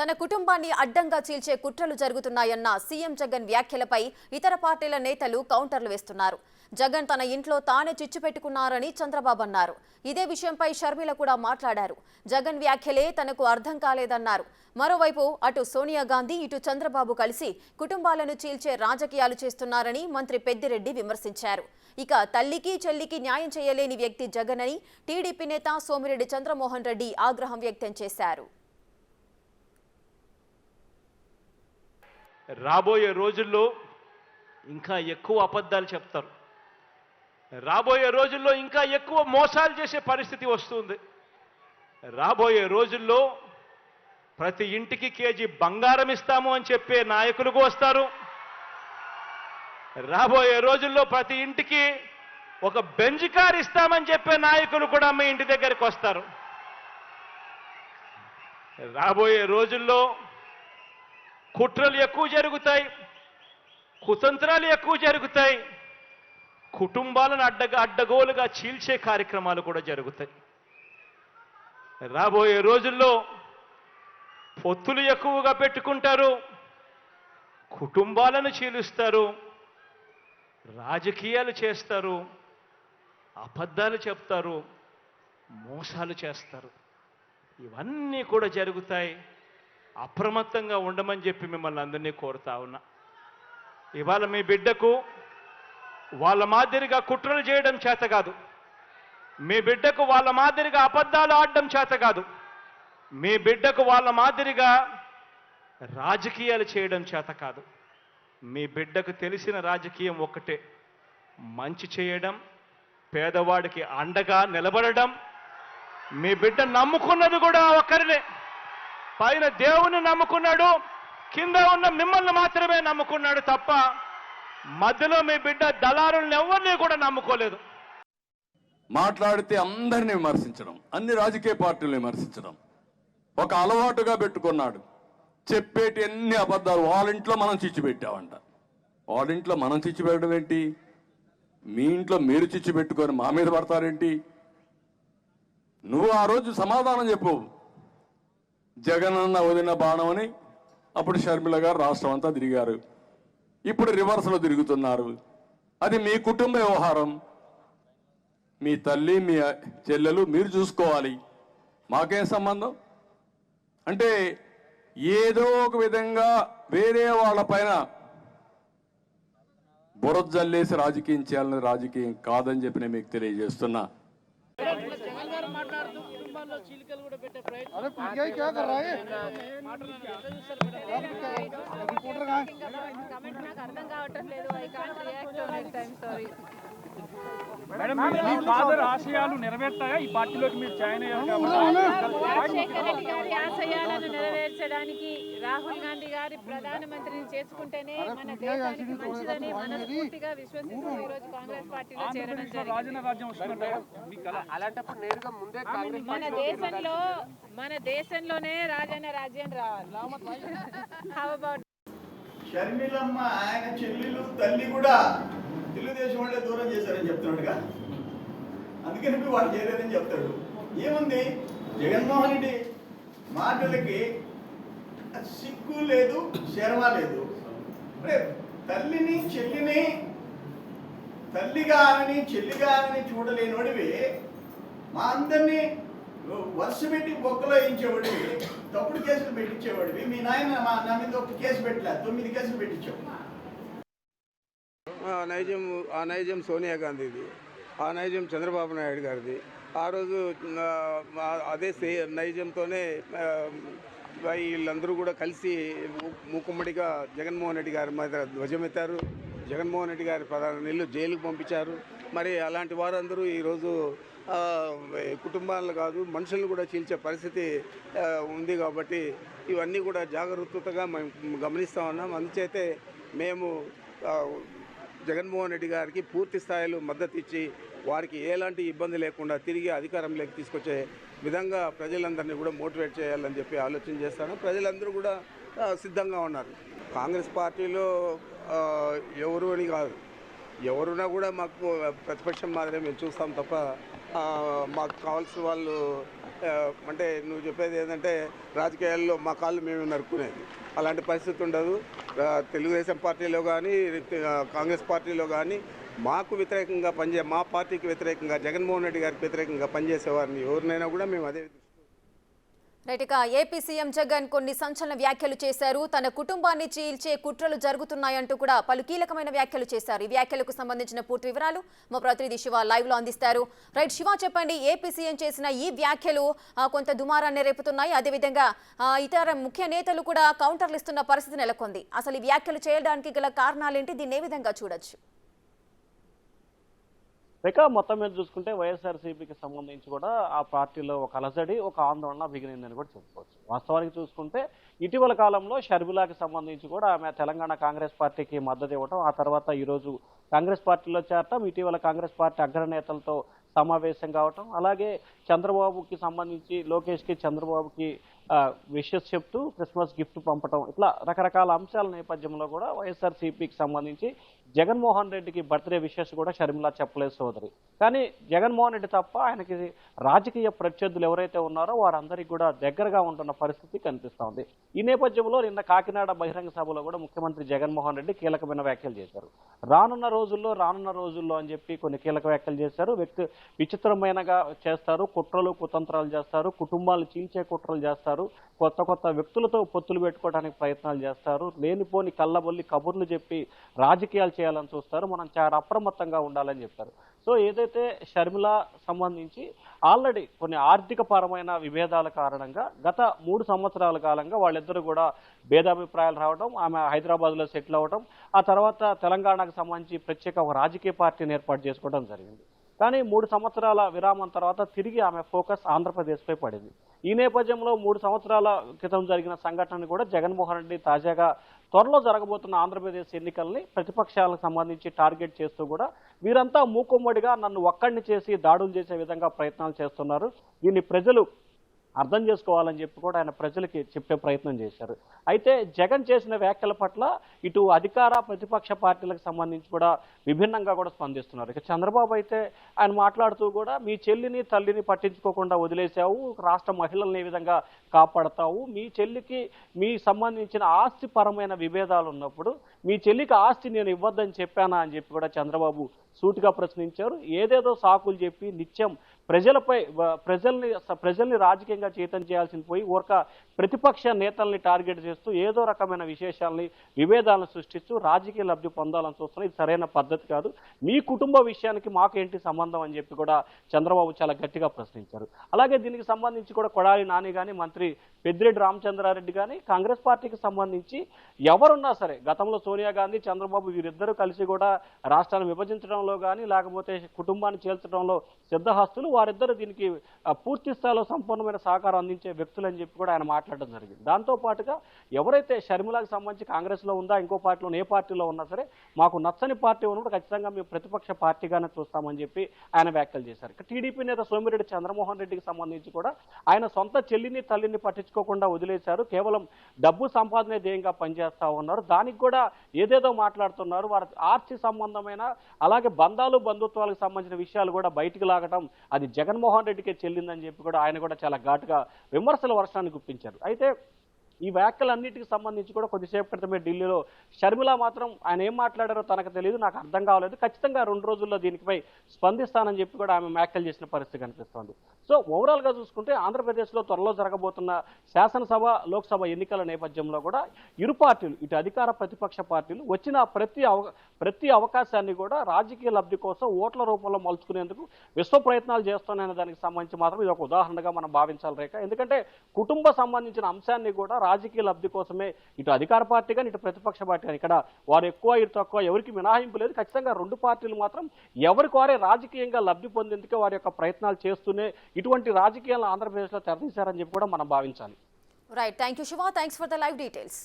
తన కుటుంబాన్ని అడ్డంగా చీల్చే కుట్రలు జరుగుతున్నాయన్న సీఎం జగన్ వ్యాఖ్యలపై ఇతర పార్టీల నేతలు కౌంటర్లు వేస్తున్నారు. జగన్ తన ఇంట్లో తానే చిచ్చు పెట్టుకున్నారని చంద్రబాబు అన్నారు. ఇదే విషయంపై షర్మిల కూడా మాట్లాడారు. జగన్ వ్యాఖ్యలే తనకు అర్థం కాలేదన్నారు. మరోవైపు అటు సోనియా గాంధీ ఇటు చంద్రబాబు కలిసి కుటుంబాలను చీల్చే రాజకీయాలు చేస్తున్నారని మంత్రి పెద్దిరెడ్డి విమర్శించారు. ఇక తల్లికి చెల్లికి న్యాయం చేయలేని వ్యక్తి జగన్ అని టీడీపీ నేత సోమిరెడ్డి చంద్రమోహన్ రెడ్డి ఆగ్రహం వ్యక్తం చేశారు. రాబోయే రోజుల్లో ఇంకా ఎక్కువ అబద్ధాలు చెప్తారు. రాబోయే రోజుల్లో ఇంకా ఎక్కువ మోసాలు చేసే పరిస్థితి వస్తుంది. రాబోయే రోజుల్లో ప్రతి ఇంటికి కేజీ బంగారం ఇస్తాము అని చెప్పే నాయకులు వస్తారు. రాబోయే రోజుల్లో ప్రతి ఇంటికి ఒక బెంజ్ కార్ ఇస్తామని చెప్పే నాయకులు కూడా మీ ఇంటి దగ్గరికి వస్తారు. రాబోయే రోజుల్లో కుట్రలు ఎక్కువ జరుగుతాయి, కుతంత్రాలు ఎక్కువ జరుగుతాయి, కుటుంబాలను అడ్డగోలుగా చీల్చే కార్యక్రమాలు కూడా జరుగుతాయి. రాబోయే రోజుల్లో పొత్తులు ఎక్కువగా పెట్టుకుంటారు, కుటుంబాలను చీలుస్తారు, రాజకీయాలు చేస్తారు, అబద్ధాలు చెప్తారు, మోసాలు చేస్తారు. ఇవన్నీ కూడా జరుగుతాయి. అప్రమత్తంగా ఉండమని చెప్పి మిమ్మల్ని అందరినీ కోరుతా ఉన్నా. ఇవాళ మీ బిడ్డకు వాళ్ళ మాదిరిగా కుట్రలు చేయడం చేత కాదు, మీ బిడ్డకు వాళ్ళ మాదిరిగా అబద్ధాలు ఆడడం చేత కాదు, మీ బిడ్డకు వాళ్ళ మాదిరిగా రాజకీయాలు చేయడం చేత కాదు. మీ బిడ్డకు తెలిసిన రాజకీయం ఒక్కటే, మంచి చేయడం, పేదవాడికి అండగా నిలబడడం. మీ బిడ్డ నమ్ముకున్నది కూడా ఒక్కరినే, పైన దేవుని నమ్ముకున్నాడు, కింద ఉన్న మిమ్మల్ని మాత్రమే నమ్ముకున్నాడు తప్ప మధ్యలో మీ బిడ్డ దళారులను ఎవరిని కూడా నమ్ముకోలేదు. మాట్లాడితే అందరినీ విమర్శించడం, అన్ని రాజకీయ పార్టీలను విమర్శించడం ఒక అలవాటుగా పెట్టుకున్నాడు. చెప్పేటి అన్ని అబద్ధాలు. వాళ్ళ ఇంట్లో మనం చిచ్చు పెట్టామంట. వాళ్ళ ఇంట్లో మనం చిచ్చు పెట్టడం ఏంటి? మీ ఇంట్లో మీరు చిచ్చు పెట్టుకొని మా మీద పడతారేంటి? నువ్వు ఆ రోజు సమాధానం చెప్పు. జగనన్న వదిన బాణం అని అప్పుడు షర్మిల గారు రాష్ట్రం అంతా తిరిగారు. ఇప్పుడు రివర్స్లో తిరుగుతున్నారు. అది మీ కుటుంబ వ్యవహారం. మీ తల్లి మీ చెల్లెలు మీరు చూసుకోవాలి, మాకేం సంబంధం? అంటే ఏదో ఒక విధంగా వేరే వాళ్ళ పైన బురద జల్లేసి రాజకీయం చేయాలని రాజకీయం కాదని చెప్పి నేను మీకు తెలియజేస్తున్నా. మేడం, మీ ఫాదర్ ఆశయాలు నెరవేర్తాయా? ఈ పార్టీలోకి మీరు జాయిన్ అయ్యారు. రాజశేఖర రెడ్డి గారి ఆశయాలను నెరవేర్చడానికి రాహుల్ గాంధీ గారి ప్రధానమంత్రిని చేసుకుంటేనే మన దేశానికి మంచిదని మనస్ఫూర్తిగా విశ్వసిస్తూ ఈ రోజు కాంగ్రెస్ పార్టీలో చేరడం జరిగింది. మన దేశంలోనే రాజన్న రాజ్యం రావాలి. షర్మిలమ్మ ఆయన చెల్లెలు తల్లి కూడా తెలుగుదేశం వాళ్ళే దూరం చేశారని చెప్తున్నాడుగా, అందుకని వాళ్ళు చేయలేదని చెప్తాడు. ఏముంది, జగన్మోహన్ రెడ్డి మాటలకి సిగ్గు లేదు, శర్మ లేదు. అంటే తల్లిని చెల్లిని తల్లిగా ఆమెని చెల్లిగా ఆమెని చూడలేనివాడివి, మా అందరినీ వరుస పెట్టి బొక్కలో వేయించేవాడివి, తప్పుడు కేసులు పెట్టించేవాడివి. మీ నాయన నా మీద ఒక కేసు పెట్టలేదు, 9 కేసులు పెట్టించావు. ఆ నైజం సోనియా గాంధీది, ఆ నైజం చంద్రబాబు నాయుడు గారిది. ఆ రోజు అదే నైజంతోనే వీళ్ళందరూ కూడా కలిసి మూకుమ్మడిగా జగన్మోహన్ రెడ్డి గారి మీద ధ్వజమెత్తారు. జగన్మోహన్ రెడ్డి గారి ప్రధాన నీళ్ళు జైలుకు పంపించారు. మరి అలాంటి వారందరూ ఈరోజు కుటుంబాలను కాదు మనుషులను కూడా చీల్చే పరిస్థితి ఉంది. కాబట్టి ఇవన్నీ కూడా జాగ్రత్తగా మేము గమనిస్తూ ఉన్నాం. అందుచేతే మేము జగన్మోహన్ రెడ్డి గారికి పూర్తి స్థాయిలో మద్దతు ఇచ్చి వారికి ఎలాంటి ఇబ్బంది లేకుండా తిరిగి అధికారంలోకి తీసుకొచ్చే విధంగా ప్రజలందరినీ కూడా మోటివేట్ చేయాలని చెప్పి ఆలోచన చేస్తాను. ప్రజలందరూ కూడా సిద్ధంగా ఉన్నారు. కాంగ్రెస్ పార్టీలో ఎవరు అని కాదు, ఎవరున్నా కూడా మాకు ప్రతిపక్షం మాదిరే మేము చూస్తాం తప్ప మాకు కావాల్సిన వాళ్ళు అంటే నువ్వు చెప్పేది ఏంటంటే రాజకీయాల్లో మా కాళ్ళు మేము నరుక్కునేది అలాంటి పరిస్థితి ఉండదు. తెలుగుదేశం పార్టీలో కానీ కాంగ్రెస్ పార్టీలో కానీ మాకు వ్యతిరేకంగా మా పార్టీకి వ్యతిరేకంగా జగన్మోహన్ రెడ్డి గారికి వ్యతిరేకంగా పనిచేసేవారిని ఎవరినైనా కూడా మేము అదే. రైట్, ఇక ఏపీ సీఎం జగన్ కొన్ని సంచలన వ్యాఖ్యలు చేశారు. తన కుటుంబాన్ని చీల్చే కుట్రలు జరుగుతున్నాయంటూ కూడా పలు కీలకమైన వ్యాఖ్యలు చేశారు. ఈ వ్యాఖ్యలకు సంబంధించిన పూర్తి వివరాలు మా ప్రతినిధి శివ లైవ్ లో అందిస్తారు. రైట్ శివ, చెప్పండి, ఏపీ సీఎం చేసిన ఈ వ్యాఖ్యలు కొంత దుమారాన్ని రేపుతున్నాయి. అదేవిధంగా ఇతర ముఖ్య నేతలు కూడా కౌంటర్లు ఇస్తున్న పరిస్థితి నెలకొంది. అసలు ఈ వ్యాఖ్యలు చేయడానికి గల కారణాలేంటి? దీన్ని ఏ విధంగా చూడొచ్చు? ఇక మొత్తం మీద చూసుకుంటే వైఎస్ఆర్సీపీకి సంబంధించి కూడా ఆ పార్టీలో ఒక అలజడి, ఒక ఆందోళన బిగినిందని కూడా చెప్పుకోవచ్చు. వాస్తవానికి చూసుకుంటే ఇటీవల కాలంలో షర్మిలాకి సంబంధించి కూడా ఆమె తెలంగాణ కాంగ్రెస్ పార్టీకి మద్దతు ఇవ్వటం, ఆ తర్వాత ఈరోజు కాంగ్రెస్ పార్టీలో చేరటం, ఇటీవల కాంగ్రెస్ పార్టీ అగ్రనేతలతో సమావేశం కావటం, అలాగే చంద్రబాబుకి సంబంధించి లోకేష్కి చంద్రబాబుకి విషెస్ చెప్తూ క్రిస్మస్ గిఫ్ట్ పంపటం, ఇట్లా రకరకాల అంశాల నేపథ్యంలో కూడా వైఎస్ఆర్సీపీకి సంబంధించి జగన్మోహన్ రెడ్డికి బర్త్డే విషెస్ కూడా షర్మిల చెప్పలేదు సోదరి. కానీ జగన్మోహన్ రెడ్డి తప్ప ఆయనకి రాజకీయ ప్రత్యర్థులు ఎవరైతే ఉన్నారో వారందరికీ కూడా దగ్గరగా ఉంటున్న పరిస్థితి కనిపిస్తోంది. ఈ నేపథ్యంలో నిన్న కాకినాడ బహిరంగ సభలో కూడా ముఖ్యమంత్రి జగన్మోహన్ రెడ్డి కీలకమైన వ్యాఖ్యలు చేశారు. రానున్న రోజుల్లో అని చెప్పి కొన్ని కీలక వ్యాఖ్యలు చేశారు. విచిత్రమైనగా చేస్తారు, కుట్రలు కుతంత్రాలు చేస్తారు, కుటుంబాలు చీల్చే కుట్రలు చేస్తారు, కొత్త వ్యక్తులతో పొత్తులు పెట్టుకోవడానికి ప్రయత్నాలు చేస్తారు, లేనిపోని కళ్ళబొల్లి కబుర్లు చెప్పి రాజకీయాలు చేయాలని చూస్తారు, మనం చాలా అప్రమత్తంగా ఉండాలని చెప్పారు. సో ఏదైతే షర్మిల సంబంధించి ఆల్రెడీ కొన్ని ఆర్థిక పరమైన విభేదాల కారణంగా గత 3 సంవత్సరాల కాలంగా వాళ్ళిద్దరూ కూడా భేదాభిప్రాయాలు రావడం, ఆమె హైదరాబాద్లో సెటిల్ అవ్వడం, ఆ తర్వాత తెలంగాణకు సంబంధించి ప్రత్యేక ఒక రాజకీయ పార్టీని ఏర్పాటు చేసుకోవడం జరిగింది. కానీ 3 సంవత్సరాల విరామం తర్వాత తిరిగి ఆమె ఫోకస్ ఆంధ్రప్రదేశ్పై పడింది. ఈ నేపథ్యంలో 3 సంవత్సరాల క్రితం జరిగిన సంఘటనను కూడా జగన్మోహన్ రెడ్డి తాజాగా త్వరలో జరగబోతున్న ఆంధ్రప్రదేశ్ ఎన్నికల్ని ప్రతిపక్షాలకు సంబంధించి టార్గెట్ చేస్తూ కూడా వీరంతా మూకుమ్మడిగా నన్ను ఒక్కడిని చేసి దాడులు చేసే విధంగా ప్రయత్నాలు చేస్తున్నారు, దీన్ని ప్రజలు అర్థం చేసుకోవాలని చెప్పి కూడా ఆయన ప్రజలకి చెప్పే ప్రయత్నం చేశారు. అయితే జగన్ చేసిన వ్యాఖ్యల పట్ల ఇటు అధికార ప్రతిపక్ష పార్టీలకు సంబంధించి కూడా విభిన్నంగా కూడా స్పందిస్తున్నారు. ఇక చంద్రబాబు అయితే ఆయన మాట్లాడుతూ కూడా మీ చెల్లిని తల్లిని పట్టించుకోకుండా వదిలేసావు, రాష్ట్ర మహిళల్ని ఏ విధంగా కాపాడతావు, మీ చెల్లికి మీ సంబంధించిన ఆస్తి పరమైన విభేదాలు ఉన్నప్పుడు మీ చెల్లికి ఆస్తి నేను ఇవ్వద్దని చెప్పానా అని చెప్పి కూడా చంద్రబాబు సూటిగా ప్రశ్నించారు. ఏదేదో సాకులు చెప్పి నిత్యం ప్రజల్ని రాజకీయంగా చైతన్యం చేయాల్సిన పోయి ఊరక ప్రతిపక్ష నేతల్ని టార్గెట్ చేస్తూ ఏదో రకమైన విశేషాలని విభేదాలను సృష్టిస్తూ రాజకీయ లబ్ధి పొందాలని చూస్తున్నారు. ఇది సరైన పద్ధతి కాదు, మీ కుటుంబ విషయానికి మాకేంటి సంబంధం అని చెప్పి కూడా చంద్రబాబు చాలా గట్టిగా ప్రశ్నించారు. అలాగే దీనికి సంబంధించి కూడా కొడాలి నాని కానీ మంత్రి పెద్దిరెడ్డి రామచంద్రారెడ్డి కానీ కాంగ్రెస్ పార్టీకి సంబంధించి ఎవరున్నా సరే గతంలో సోనియా గాంధీ చంద్రబాబు వీరిద్దరూ కలిసి కూడా రాష్ట్రాన్ని విభజించడంలో కానీ లేకపోతే కుటుంబాన్ని చేల్చడంలో సిద్ధహస్తులు, వారిద్దరూ దీనికి పూర్తి స్థాయిలో సంపూర్ణమైన సహకారం అందించే వ్యక్తులు అని చెప్పి కూడా ఆయన మాట్లాడడం జరిగింది. దాంతో పాటుగా ఎవరైతే షర్మిలాకి సంబంధించి కాంగ్రెస్లో ఉందా ఇంకో పార్టీలో ఏ పార్టీలో ఉన్నా సరే మాకు నచ్చని పార్టీ ఉన్నప్పుడు ఖచ్చితంగా మేము ప్రతిపక్ష పార్టీగానే చూస్తామని చెప్పి ఆయన వ్యాఖ్యలు చేశారు. ఇక టీడీపీ నేత సోమిరెడ్డి చంద్రమోహన్ రెడ్డికి సంబంధించి కూడా ఆయన సొంత చెల్లిని తల్లిని పట్టించుకోకుండా వదిలేశారు, కేవలం డబ్బు సంపాదనే ధ్యేయంగా పనిచేస్తా ఉన్నారు, దానికి కూడా ఏదేదో మాట్లాడుతున్నారు, వారి ఆర్చి సంబంధమైన అలాగే బంధాలు బంధుత్వాలకు సంబంధించిన విషయాలు కూడా బయటికి లాగటం అది జగన్మోహన్ రెడ్డికే చెల్లిందని చెప్పి కూడా ఆయన కూడా చాలా ఘాటుగా విమర్శల వర్షాన్ని గుప్పించారు. అయితే ఈ వ్యాఖ్యలన్నిటికి సంబంధించి కూడా కొద్దిసేపు క్రితమే ఢిల్లీలో షర్మిల మాత్రం ఆయన ఏం మాట్లాడారో తనకు తెలియదు, నాకు అర్థం కావలేదు, ఖచ్చితంగా 2 రోజుల్లో దీనిపై స్పందిస్తానని చెప్పి కూడా ఆమె వ్యాఖ్యలు చేసిన పరిస్థితి కనిపిస్తోంది. సో ఓవరాల్గా చూసుకుంటే ఆంధ్రప్రదేశ్లో త్వరలో జరగబోతున్న శాసనసభ లోక్సభ ఎన్నికల నేపథ్యంలో కూడా ఇరు పార్టీలు ఇటు అధికార ప్రతిపక్ష పార్టీలు వచ్చిన ప్రతి అవకాశాన్ని కూడా రాజకీయ లబ్ధి కోసం ఓట్ల రూపంలో మలుచుకునేందుకు విశ్వ ప్రయత్నాలు చేస్తున్నాయనే దానికి సంబంధించి మాత్రం ఇది ఒక ఉదాహరణగా మనం భావించాలి రేఖ. ఎందుకంటే కుటుంబ సంబంధించిన అంశాన్ని కూడా రాజకీయ లబ్ధి కోసమే ఇటు అధికార పార్టీ కానీ ఇటు ప్రతిపక్ష పార్టీ కానీ ఇక్కడ వారు ఎక్కువ ఇటు తక్కువ ఎవరికి మినహాయింపు లేదు, ఖచ్చితంగా 2 పార్టీలు మాత్రం ఎవరికి వారే రాజకీయంగా లబ్ధి పొందేందుకే వారి యొక్క ప్రయత్నాలు చేస్తూనే ఇటువంటి రాజకీయాలను ఆంధ్రప్రదేశ్లో తెరదీశారని చెప్పి కూడా మనం భావించాలి. Right, thank you Shiva, thanks for the live details.